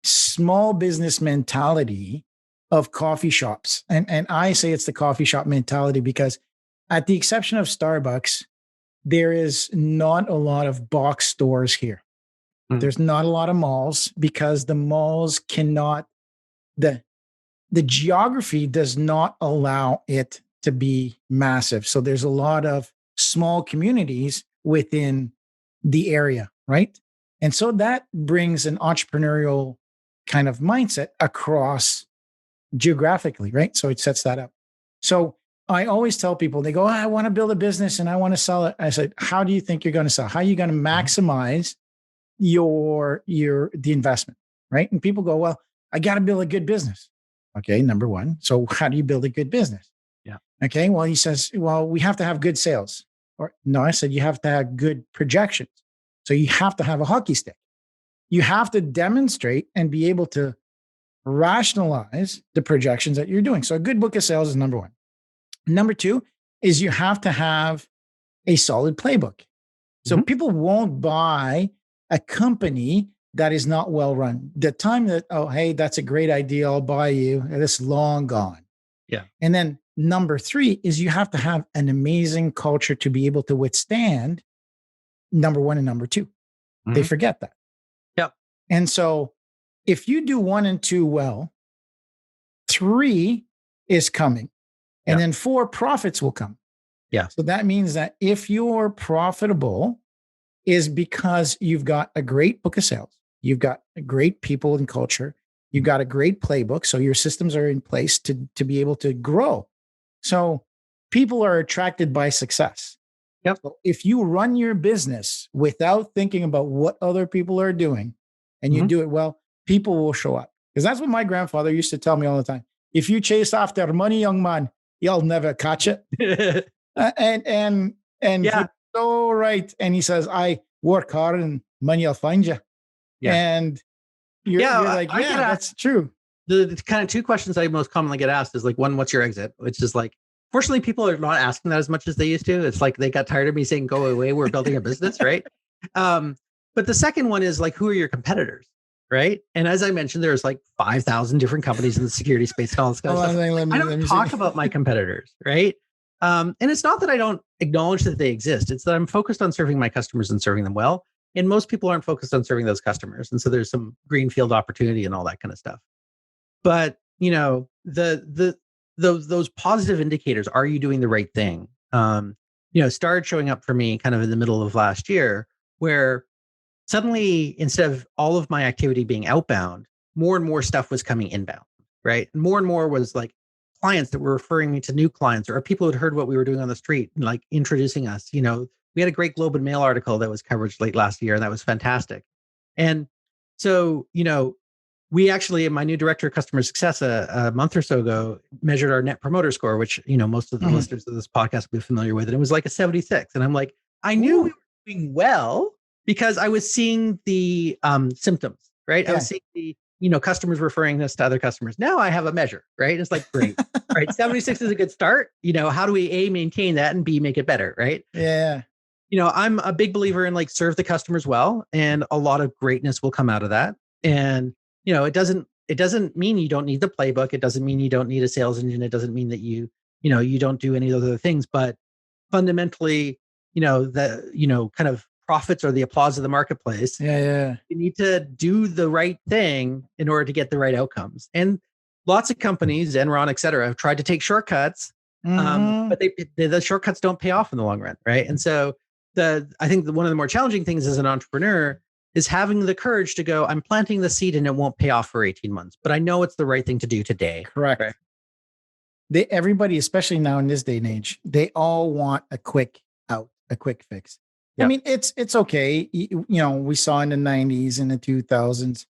small business mentality of coffee shops. And I say it's the coffee shop mentality because at the exception of Starbucks, there is not a lot of box stores here. There's not a lot of malls because the malls cannot, the geography does not allow it to be massive. So there's a lot of small communities within the area, right? And so that brings an entrepreneurial kind of mindset across geographically, right? So it sets that up. So I always tell people, they go, I want to build a business and I want to sell it. I said, how do you think you're going to sell? How are you going to maximize the investment, right? And people go, well, I got to build a good business. Okay, number one. So how do you build a good business? Yeah. Okay. Well, he says, well, we have to have good sales. Or no, I said, you have to have good projections. So you have to have a hockey stick. You have to demonstrate and be able to rationalize the projections that you're doing. So a good book of sales is number one. Number two is you have to have a solid playbook. So people won't buy a company that is not well run. The time that, oh, hey, that's a great idea, I'll buy you, it's long gone. Yeah. And then number three is you have to have an amazing culture to be able to withstand number one and number two. They forget that. Yep. And so if you do 1 and 2 well, 3 is coming, and then 4 profits will come. Yeah. So that means that if you're profitable, is because you've got a great book of sales, you've got a great people and culture, you've got a great playbook, so your systems are in place to be able to grow. So people are attracted by success. Yep. So if you run your business without thinking about what other people are doing, and you do it well, people will show up. Because that's what my grandfather used to tell me all the time. If you chase after money, young man, you'll never catch it. And Yeah. he's so right. And he says, I work hard and money will find you. Yeah. And you're like, I get that's true. The kind of 2 questions I most commonly get asked is like, one, what's your exit? Which is like, fortunately, people are not asking that as much as they used to. It's like they got tired of me saying, go away, we're building a business, right? But the second one is like, who are your competitors, right? And as I mentioned, there's like 5,000 different companies in the security space and all this kind of stuff. I don't talk about my competitors, right? And it's not that I don't acknowledge that they exist. It's that I'm focused on serving my customers and serving them well. And most people aren't focused on serving those customers. And so there's some greenfield opportunity and all that kind of stuff. But, you know, those positive indicators, are you doing the right thing? Started showing up for me kind of in the middle of last year, where suddenly, instead of all of my activity being outbound, more and more stuff was coming inbound, right? And more was like clients that were referring me to new clients, or people who'd heard what we were doing on the street and like introducing us. You know, we had a great Globe and Mail article that was coverage late last year, and that was fantastic. And so, we actually, my new director of customer success a month or so ago, measured our net promoter score, which, most of the listeners of this podcast will be familiar with. And it was like a 76. And I'm like, I knew we were doing well because I was seeing the symptoms, right? Yeah. I was seeing the, customers referring this to other customers. Now I have a measure, right? It's like, great, right? 76 is a good start. How do we A, maintain that, and B, make it better, right? Yeah. I'm a big believer in like serve the customers well, and a lot of greatness will come out of that. And it doesn't mean you don't need the playbook. It doesn't mean you don't need a sales engine. It doesn't mean that you don't do any of those other things. But fundamentally, kind of profits or the applause of the marketplace. Yeah. You need to do the right thing in order to get the right outcomes. And lots of companies, Enron, et cetera, have tried to take shortcuts, but the shortcuts don't pay off in the long run, right? And so I think one of the more challenging things as an entrepreneur is having the courage to go, I'm planting the seed and it won't pay off for 18 months, but I know it's the right thing to do today. Correct. Right? Everybody, especially now in this day and age, they all want a quick out, a quick fix. Yep. I mean, it's okay. We saw in the 90s and the 2000s,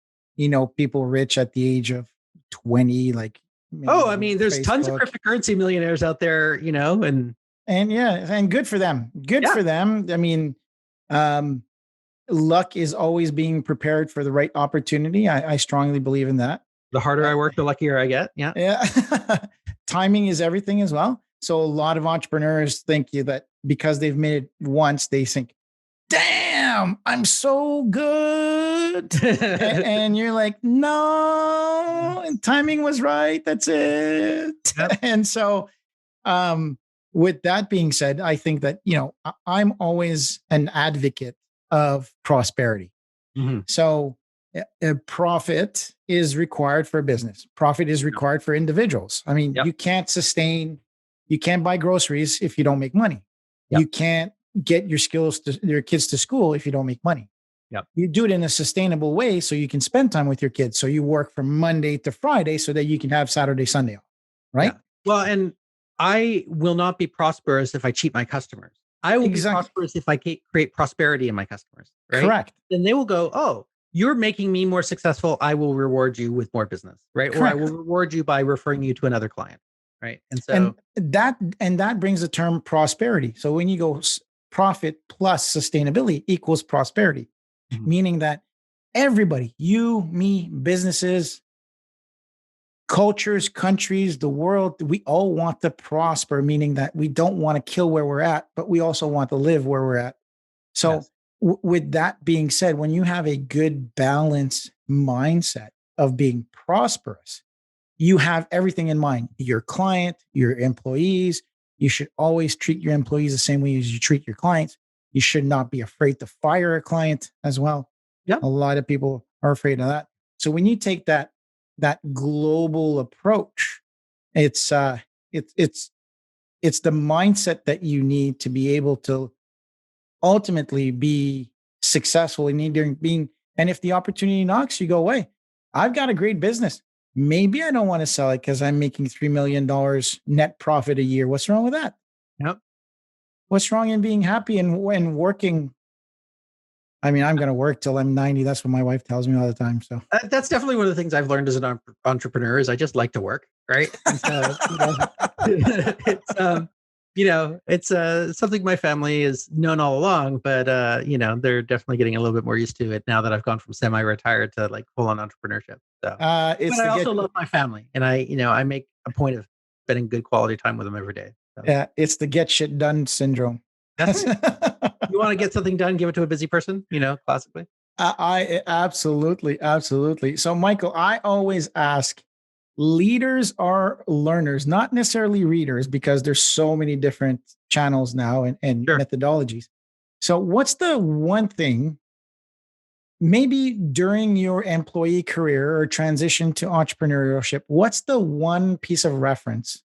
people rich at the age of 20, like. There's Facebook. Tons of cryptocurrency millionaires out there, and good for them. Good for them. I mean, luck is always being prepared for the right opportunity. I strongly believe in that. The harder I work, the luckier I get. Yeah. Yeah. Timing is everything as well. So a lot of entrepreneurs think that because they've made it once, they think, damn, I'm so good. and you're like, no, and timing was right. That's it. Yep. And so, with that being said, I think that, I'm always an advocate of prosperity. Mm-hmm. So a profit is required for a business. Profit is required for individuals. I mean, you can't buy groceries if you don't make money. Yep. You can't get your kids to school if you don't make money. Yep. You do it in a sustainable way so you can spend time with your kids. So you work from Monday to Friday so that you can have Saturday, Sunday off. Right? Yeah. Well, and I will not be prosperous if I cheat my customers. I will be prosperous if I create prosperity in my customers. Right? Correct. Then they will go, oh, you're making me more successful. I will reward you with more business, right? Correct. Or I will reward you by referring you to another client, right? And so that brings the term prosperity. So when you go profit plus sustainability equals prosperity, meaning that everybody, you, me, businesses, cultures, countries, the world, we all want to prosper, meaning that we don't want to kill where we're at, but we also want to live where we're at. So with that being said, when you have a good balanced mindset of being prosperous, you have everything in mind. Your client, your employees, you should always treat your employees the same way as you treat your clients. You should not be afraid to fire a client as well. Yep. A lot of people are afraid of that. So when you take that global approach, it's it's the mindset that you need to be able to ultimately be successful in either being. And if the opportunity knocks, you go away. I've got a great business. Maybe I don't want to sell it because I'm making $3 million net profit a year. What's wrong with that? Yep. What's wrong in being happy and when working? I mean, I'm going to work till I'm 90. That's what my wife tells me all the time. So That's definitely one of the things I've learned as an entrepreneur is I just like to work, right? And so, it's something my family has known all along, but they're definitely getting a little bit more used to it now that I've gone from semi-retired to like full-on entrepreneurship. So, it's but I also love my family, and I make a point of spending good quality time with them every day. So. Yeah, it's the get shit done syndrome. That's right. You want to get something done, give it to a busy person, classically. I absolutely. So, Michael, I always ask, leaders are learners, not necessarily readers, because there's so many different channels now and Sure. methodologies. So, what's the one thing, maybe during your employee career or transition to entrepreneurship, what's the one piece of reference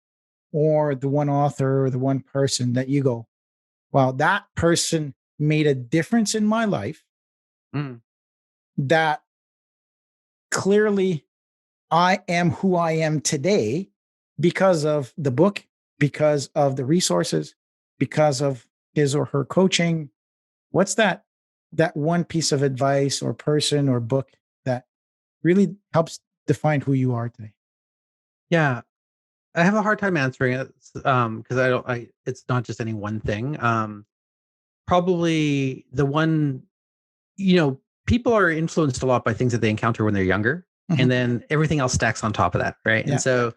or the one author or the one person that you go, wow, that person made a difference in my life Mm. that clearly I am who I am today because of the book, because of the resources, because of his or her coaching? What's that one piece of advice or person or book that really helps define who you are today? Yeah, I have a hard time answering it because it's not just any one thing. Probably the one, people are influenced a lot by things that they encounter when they're younger, Mhm. and then everything else stacks on top of that, right? Yeah. And so,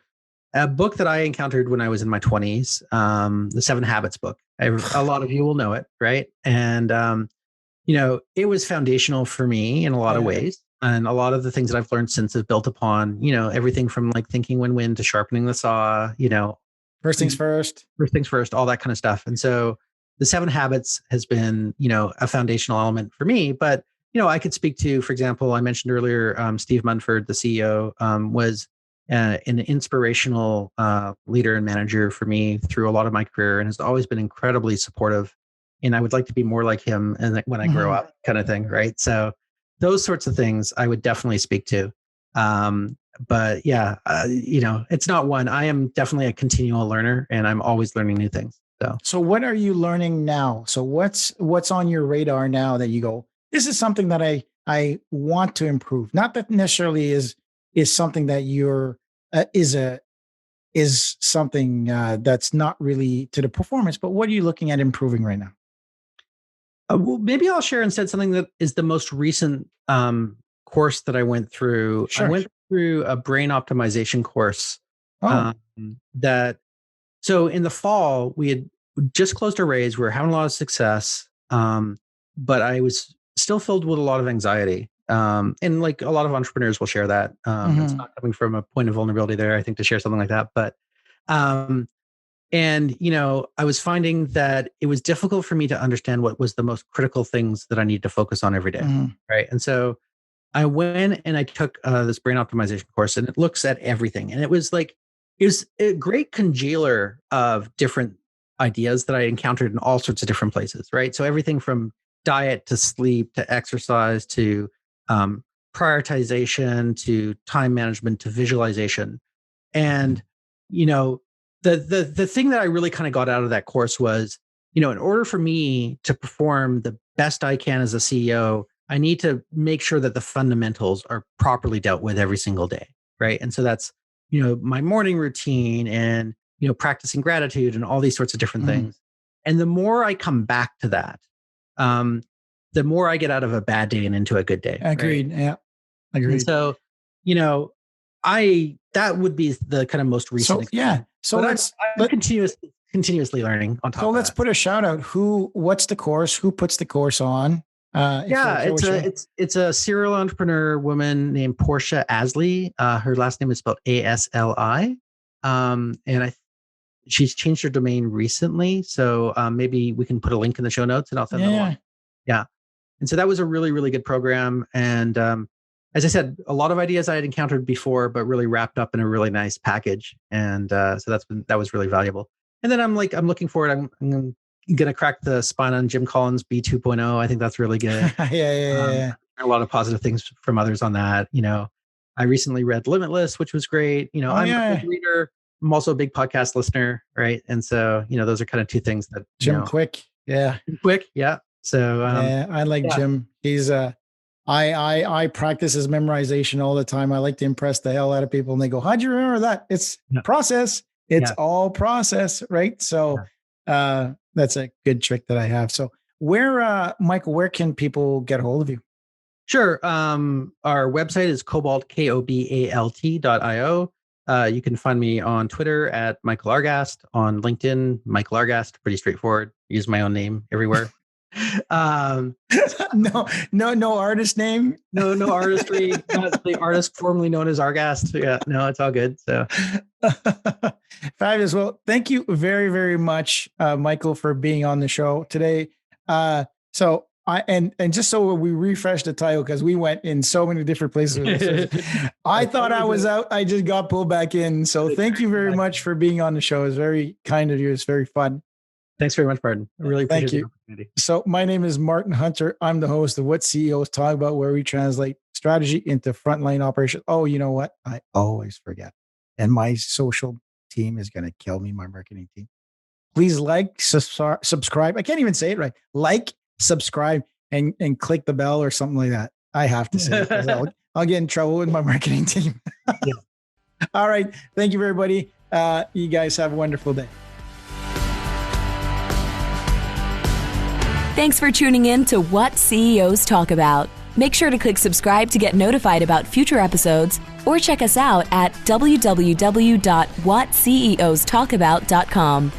a book that I encountered when I was in my 20s, the Seven Habits book. A lot of you will know it, right? And it was foundational for me in a lot of Yeah. ways. And a lot of the things that I've learned since have built upon, everything from like thinking win-win to sharpening the saw, First things first. first things first, all that kind of stuff. And so the Seven Habits has been, a foundational element for me. But, I could speak to, for example, I mentioned earlier, Steve Munford, the CEO, was an inspirational leader and manager for me through a lot of my career and has always been incredibly supportive. And I would like to be more like him and when I grow up, kind of thing. Right. So those sorts of things I would definitely speak to. But yeah, it's not one. I am definitely a continual learner and I'm always learning new things. So what are you learning now? So what's on your radar now that you go, this is something that I want to improve. Not that necessarily is something that you're is something that's not really to the performance, but what are you looking at improving right now? Well, maybe I'll share instead something that is the most recent course that I went through. I Sure. went through a brain optimization course Oh, that, so in the fall, we had just closed a raise. We were having a lot of success, but I was still filled with a lot of anxiety. And like a lot of entrepreneurs will share that. It's not coming from a point of vulnerability there, I think, to share something like that. But um, and, I was finding that it was difficult for me to understand what was the most critical things that I need to focus on every day. mhm. Right. And so I went and I took this brain optimization course and it looks at everything. And it was a great congealer of different ideas that I encountered in all sorts of different places. Right. So everything from diet to sleep to exercise to prioritization to time management to visualization. And, the thing that I really kind of got out of that course was, in order for me to perform the best I can as a CEO, I need to make sure that the fundamentals are properly dealt with every single day. Right. And so that's, my morning routine and, practicing gratitude and all these sorts of different Mhm. things. And the more I come back to that, the more I get out of a bad day and into a good day. Right? Agreed. Yeah. And Agreed. so, that would be the kind of most recent So yeah. experience. So But let's I'm continuously learning on top so of let's that. put a shout out. What's the course? Who puts the course on? If you're Yeah, okay with sharing. it's a serial entrepreneur woman named Portia Asley. Her last name is spelled ASLI. And she's changed her domain recently, so maybe we can put a link in the show notes and I'll send them along. Yeah. Yeah, and so that was a really really good program, and as I said, a lot of ideas I had encountered before, but really wrapped up in a really nice package. And so that was really valuable. And then I'm looking forward. I'm going to crack the spine on Jim Collins' B 2.0. I think that's really good. Yeah. A lot of positive things from others on that. I recently read Limitless, which was great. I'm a big reader. I'm also a big podcast listener, right? And so, those are kind of two things that Jim Quick. Yeah. Quick. Yeah. So I like Jim. He's I practice his memorization all the time. I like to impress the hell out of people, and they go, "How'd you remember that?" It's process. It's all process, right? So that's a good trick that I have. So Michael, where can people get a hold of you? Sure. Our website is Kobalt, KOBALT.io. You can find me on Twitter at Michael Argast, on LinkedIn, Michael Argast. Pretty straightforward. Use my own name everywhere. No artist name. No artistry. Not the artist formerly known as Argast. Yeah, no, it's all good. So fabulous. Well, thank you very, very much, Michael, for being on the show today. So just so we refresh the title, because we went in so many different places. I thought I was out. I just got pulled back in. So thank you very much for being on the show. It's very kind of you. It's very fun. Thanks very much, Martin. I really appreciate the opportunity. So my name is Martin Hunter. I'm the host of What CEOs Talk About, where we translate strategy into frontline operations. Oh, you know what? I always forget. And my social team is going to kill me, my marketing team. Please subscribe. I can't even say it right. Like, subscribe, and click the bell or something like that. I have to say it, because I'll get in trouble with my marketing team. Yeah. All right. Thank you, everybody. You guys have a wonderful day. Thanks for tuning in to What CEOs Talk About. Make sure to click subscribe to get notified about future episodes, or check us out at www.whatceostalkabout.com.